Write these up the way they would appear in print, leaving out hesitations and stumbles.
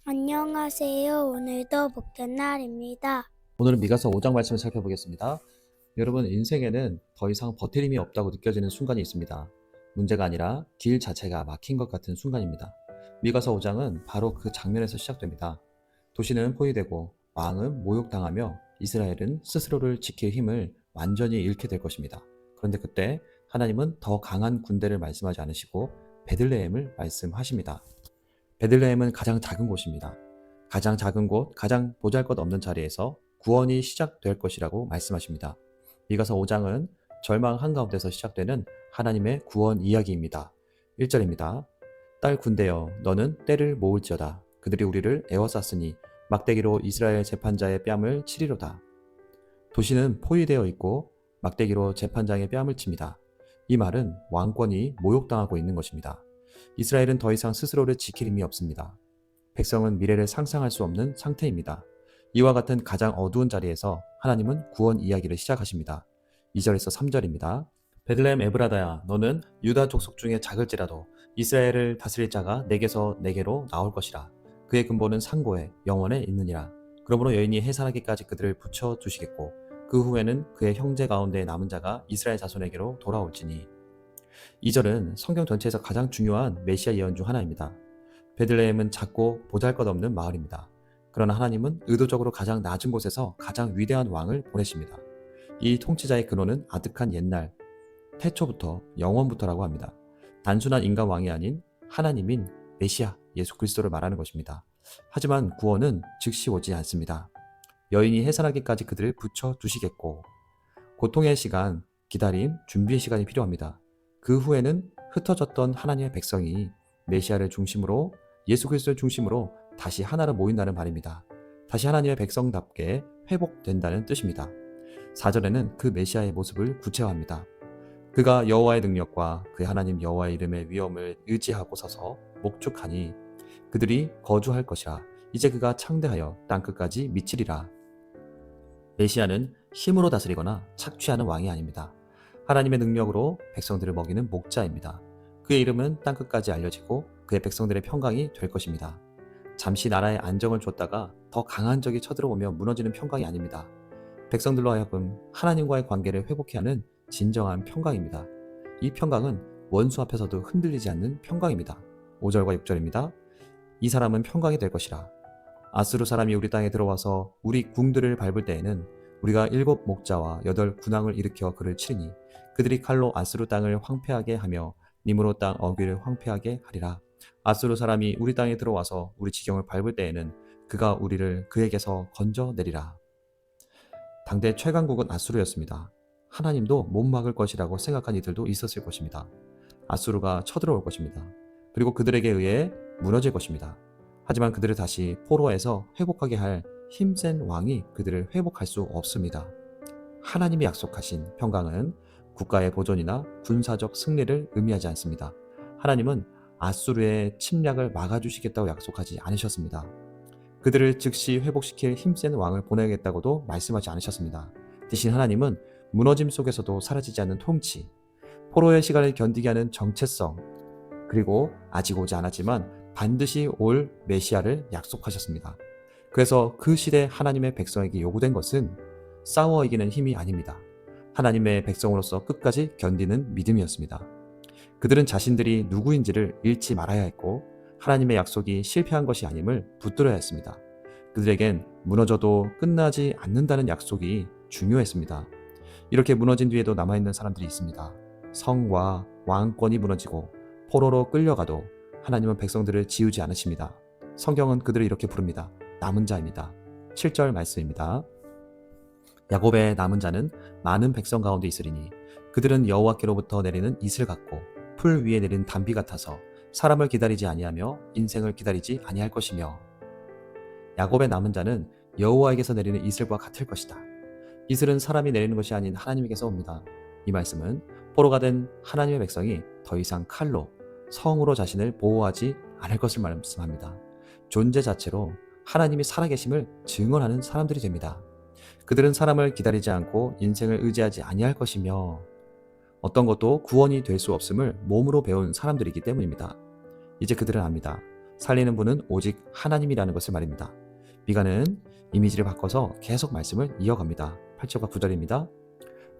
안녕하세요. 오늘도 복된 날입니다. 오늘은 미가서 5장 말씀을 살펴보겠습니다. 여러분, 인생에는 더 이상 버틸 힘이 없다고 느껴지는 순간이 있습니다. 문제가 아니라 길 자체가 막힌 것 같은 순간입니다. 미가서 5장은 바로 그 장면에서 시작됩니다. 도시는 포위되고 왕은 모욕당하며 이스라엘은 스스로를 지킬 힘을 완전히 잃게 될 것입니다. 그런데 그때 하나님은 더 강한 군대를 말씀하지 않으시고 베들레헴을 말씀하십니다. 베들레헴은 가장 작은 곳입니다. 가장 작은 곳, 가장 보잘것없는 자리에서 구원이 시작될 것이라고 말씀하십니다. 미가서 5장은 절망 한가운데서 시작되는 하나님의 구원 이야기입니다. 1절입니다. 딸 군대여 너는 때를 모을지어다. 그들이 우리를 에워쌌으니 막대기로 이스라엘 재판자의 뺨을 치리로다. 도시는 포위되어 있고 막대기로 재판장의 뺨을 칩니다. 이 말은 왕권이 모욕당하고 있는 것입니다. 이스라엘은 더 이상 스스로를 지킬 힘이 없습니다. 백성은 미래를 상상할 수 없는 상태입니다. 이와 같은 가장 어두운 자리에서 하나님은 구원 이야기를 시작하십니다. 2절에서 3절입니다. 베들레헴 에브라다야 너는 유다 족속 중에 작을지라도 이스라엘을 다스릴 자가 내게서 내게로 나올 것이라. 그의 근본은 상고에 영원에 있느니라. 그러므로 여인이 해산하기까지 그들을 붙여주시겠고 그 후에는 그의 형제 가운데 남은 자가 이스라엘 자손에게로 돌아올지니. 2절은 성경 전체에서 가장 중요한 메시아 예언 중 하나입니다. 베들레헴은 작고 보잘것없는 마을입니다. 그러나 하나님은 의도적으로 가장 낮은 곳에서 가장 위대한 왕을 보내십니다. 이 통치자의 근원은 아득한 옛날, 태초부터 영원부터라고 합니다. 단순한 인간 왕이 아닌 하나님인 메시아 예수 그리스도를 말하는 것입니다. 하지만 구원은 즉시 오지 않습니다. 여인이 해산하기까지 그들을 붙여주시겠고 고통의 시간, 기다림, 준비의 시간이 필요합니다. 그 후에는 흩어졌던 하나님의 백성이 메시아를 중심으로 예수 그리스도를 중심으로 다시 하나로 모인다는 말입니다. 다시 하나님의 백성답게 회복된다는 뜻입니다. 4절에는 그 메시아의 모습을 구체화합니다. 그가 여호와의 능력과 그의 하나님 여호와의 이름의 위엄을 의지하고 서서 목축하니 그들이 거주할 것이라. 이제 그가 창대하여 땅끝까지 미치리라. 메시아는 힘으로 다스리거나 착취하는 왕이 아닙니다. 하나님의 능력으로 백성들을 먹이는 목자입니다. 그의 이름은 땅끝까지 알려지고 그의 백성들의 평강이 될 것입니다. 잠시 나라에 안정을 줬다가 더 강한 적이 쳐들어오며 무너지는 평강이 아닙니다. 백성들로 하여금 하나님과의 관계를 회복해야 하는 진정한 평강입니다. 이 평강은 원수 앞에서도 흔들리지 않는 평강입니다. 5절과 6절입니다. 이 사람은 평강이 될 것이라. 아수르 사람이 우리 땅에 들어와서 우리 궁들을 밟을 때에는 우리가 7 목자와 8 군왕을 일으켜 그를 치리니 그들이 칼로 아수르 땅을 황폐하게 하며 니므로 땅 어귀를 황폐하게 하리라. 아수르 사람이 우리 땅에 들어와서 우리 지경을 밟을 때에는 그가 우리를 그에게서 건져내리라. 당대 최강국은 아수르였습니다. 하나님도 못 막을 것이라고 생각한 이들도 있었을 것입니다. 아수르가 쳐들어올 것입니다. 그리고 그들에게 의해 무너질 것입니다. 하지만 그들을 다시 포로에서 회복하게 할 힘센 왕이 그들을 회복할 수 없습니다. 하나님이 약속하신 평강은 국가의 보존이나 군사적 승리를 의미하지 않습니다. 하나님은 아수르의 침략을 막아주시겠다고 약속하지 않으셨습니다. 그들을 즉시 회복시킬 힘센 왕을 보내겠다고도 말씀하지 않으셨습니다. 대신 하나님은 무너짐 속에서도 사라지지 않는 통치, 포로의 시간을 견디게 하는 정체성, 그리고 아직 오지 않았지만 반드시 올 메시아를 약속하셨습니다. 그래서 그 시대 하나님의 백성에게 요구된 것은 싸워 이기는 힘이 아닙니다. 하나님의 백성으로서 끝까지 견디는 믿음이었습니다. 그들은 자신들이 누구인지를 잃지 말아야 했고 하나님의 약속이 실패한 것이 아님을 붙들어야 했습니다. 그들에겐 무너져도 끝나지 않는다는 약속이 중요했습니다. 이렇게 무너진 뒤에도 남아있는 사람들이 있습니다. 성과 왕권이 무너지고 포로로 끌려가도 하나님은 백성들을 지우지 않으십니다. 성경은 그들을 이렇게 부릅니다. 남은 자입니다. 7절 말씀입니다. 야곱의 남은 자는 많은 백성 가운데 있으리니 그들은 여호와께로부터 내리는 이슬 같고 풀 위에 내린 단비 같아서 사람을 기다리지 아니하며 인생을 기다리지 아니할 것이며. 야곱의 남은 자는 여호와에게서 내리는 이슬과 같을 것이다. 이슬은 사람이 내리는 것이 아닌 하나님에게서 옵니다. 이 말씀은 포로가 된 하나님의 백성이 더 이상 칼로, 성으로 자신을 보호하지 않을 것을 말씀합니다. 존재 자체로 하나님이 살아계심을 증언하는 사람들이 됩니다. 그들은 사람을 기다리지 않고 인생을 의지하지 아니할 것이며 어떤 것도 구원이 될 수 없음을 몸으로 배운 사람들이기 때문입니다. 이제 그들은 압니다. 살리는 분은 오직 하나님이라는 것을 말입니다. 미가는 이미지를 바꿔서 계속 말씀을 이어갑니다. 8절과 9절입니다.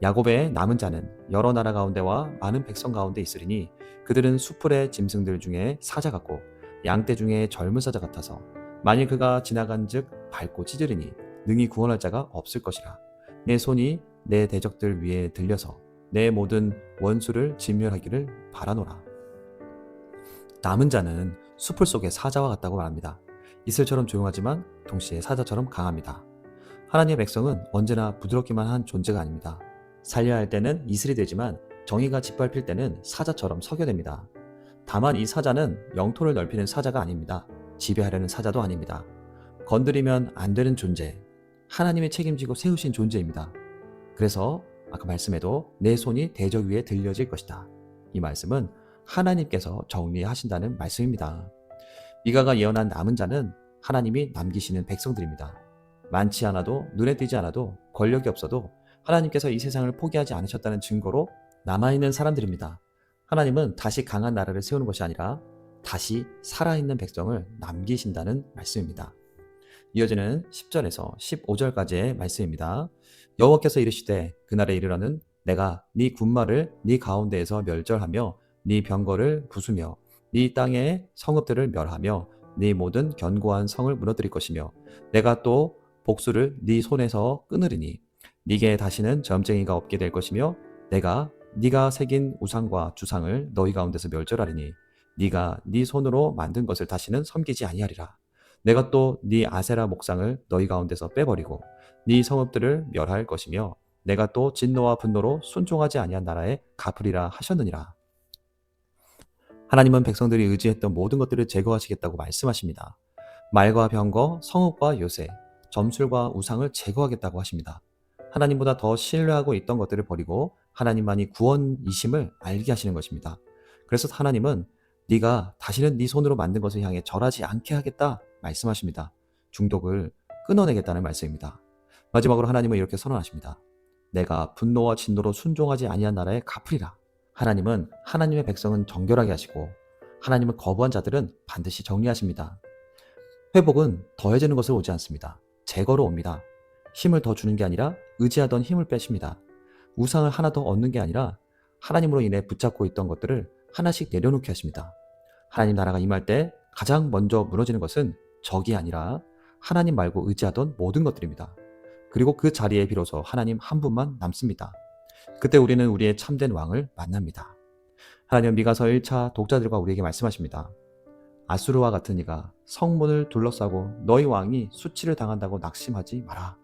야곱의 남은 자는 여러 나라 가운데와 많은 백성 가운데 있으리니 그들은 수풀의 짐승들 중에 사자 같고 양떼 중에 젊은 사자 같아서 만일 그가 지나간즉 밟고 찢으리니 능히 구원할 자가 없을 것이라. 내 손이 내 대적들 위에 들려서 내 모든 원수를 진멸하기를 바라노라. 남은 자는 수풀 속의 사자와 같다고 말합니다. 이슬처럼 조용하지만 동시에 사자처럼 강합니다. 하나님의 백성은 언제나 부드럽기만 한 존재가 아닙니다. 살려야 할 때는 이슬이 되지만 정의가 짓밟힐 때는 사자처럼 서겨냅니다. 다만 이 사자는 영토를 넓히는 사자가 아닙니다. 지배하려는 사자도 아닙니다. 건드리면 안 되는 존재, 하나님이 책임지고 세우신 존재입니다. 그래서 아까 말씀에도 내 손이 대적 위에 들려질 것이다. 이 말씀은 하나님께서 정리하신다는 말씀입니다. 미가가 예언한 남은 자는 하나님이 남기시는 백성들입니다. 많지 않아도 눈에 띄지 않아도 권력이 없어도 하나님께서 이 세상을 포기하지 않으셨다는 증거로 남아있는 사람들입니다. 하나님은 다시 강한 나라를 세우는 것이 아니라 다시 살아있는 백성을 남기신다는 말씀입니다. 이어지는 10절에서 15절까지의 말씀입니다. 여호와께서 이르시되 그날에 이르러는 내가 네 군마를 네 가운데에서 멸절하며 네 병거를 부수며 네 땅의 성읍들을 멸하며 네 모든 견고한 성을 무너뜨릴 것이며 내가 또 복수를 네 손에서 끊으리니 네게 다시는 점쟁이가 없게 될 것이며 내가 네가 새긴 우상과 주상을 너희 가운데서 멸절하리니 네가 네 손으로 만든 것을 다시는 섬기지 아니하리라. 내가 또 네 아세라 목상을 너희 가운데서 빼버리고 네 성읍들을 멸할 것이며 내가 또 진노와 분노로 순종하지 아니한 나라에 갚으리라 하셨느니라. 하나님은 백성들이 의지했던 모든 것들을 제거하시겠다고 말씀하십니다. 말과 병거, 성읍과 요새, 점술과 우상을 제거하겠다고 하십니다. 하나님보다 더 신뢰하고 있던 것들을 버리고 하나님만이 구원이심을 알게 하시는 것입니다. 그래서 하나님은 네가 다시는 네 손으로 만든 것을 향해 절하지 않게 하겠다 말씀하십니다. 중독을 끊어내겠다는 말씀입니다. 마지막으로 하나님은 이렇게 선언하십니다. 내가 분노와 진노로 순종하지 아니한 나라에 갚으리라. 하나님은 하나님의 백성은 정결하게 하시고 하나님을 거부한 자들은 반드시 정리하십니다. 회복은 더해지는 것을 오지 않습니다. 제거로 옵니다. 힘을 더 주는 게 아니라 의지하던 힘을 빼십니다. 우상을 하나 더 얻는 게 아니라 하나님으로 인해 붙잡고 있던 것들을 하나씩 내려놓게 하십니다. 하나님 나라가 임할 때 가장 먼저 무너지는 것은 적이 아니라 하나님 말고 의지하던 모든 것들입니다. 그리고 그 자리에 비로소 하나님 한 분만 남습니다. 그때 우리는 우리의 참된 왕을 만납니다. 하나님은 미가서 1차 독자들과 우리에게 말씀하십니다. 아수르와 같은 이가 성문을 둘러싸고 너희 왕이 수치를 당한다고 낙심하지 마라.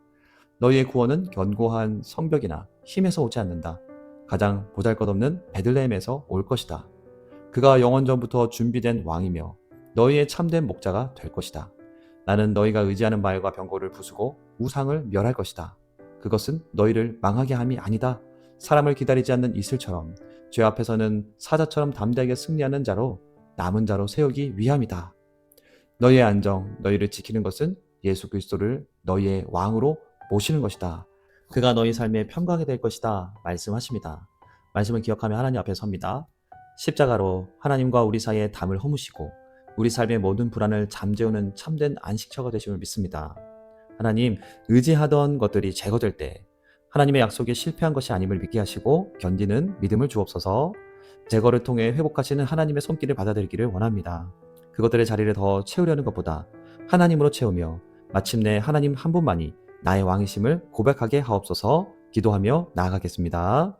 너희의 구원은 견고한 성벽이나 힘에서 오지 않는다. 가장 보잘것없는 베들레헴에서 올 것이다. 그가 영원전부터 준비된 왕이며 너희의 참된 목자가 될 것이다. 나는 너희가 의지하는 말과 병거를 부수고 우상을 멸할 것이다. 그것은 너희를 망하게 함이 아니다. 사람을 기다리지 않는 이슬처럼 죄 앞에서는 사자처럼 담대하게 승리하는 자로 남은 자로 세우기 위함이다. 너희의 안정, 너희를 지키는 것은 예수 그리스도를 너희의 왕으로 모시는 것이다. 그가 너희 삶에 평강이 될 것이다. 말씀하십니다. 말씀을 기억하며 하나님 앞에 섭니다. 십자가로 하나님과 우리 사이에 담을 허무시고 우리 삶의 모든 불안을 잠재우는 참된 안식처가 되심을 믿습니다. 하나님, 의지하던 것들이 제거될 때 하나님의 약속에 실패한 것이 아님을 믿게 하시고 견디는 믿음을 주옵소서. 제거를 통해 회복하시는 하나님의 손길을 받아들이기를 원합니다. 그것들의 자리를 더 채우려는 것보다 하나님으로 채우며 마침내 하나님 한 분만이 나의 왕이심을 고백하게 하옵소서. 기도하며 나아가겠습니다.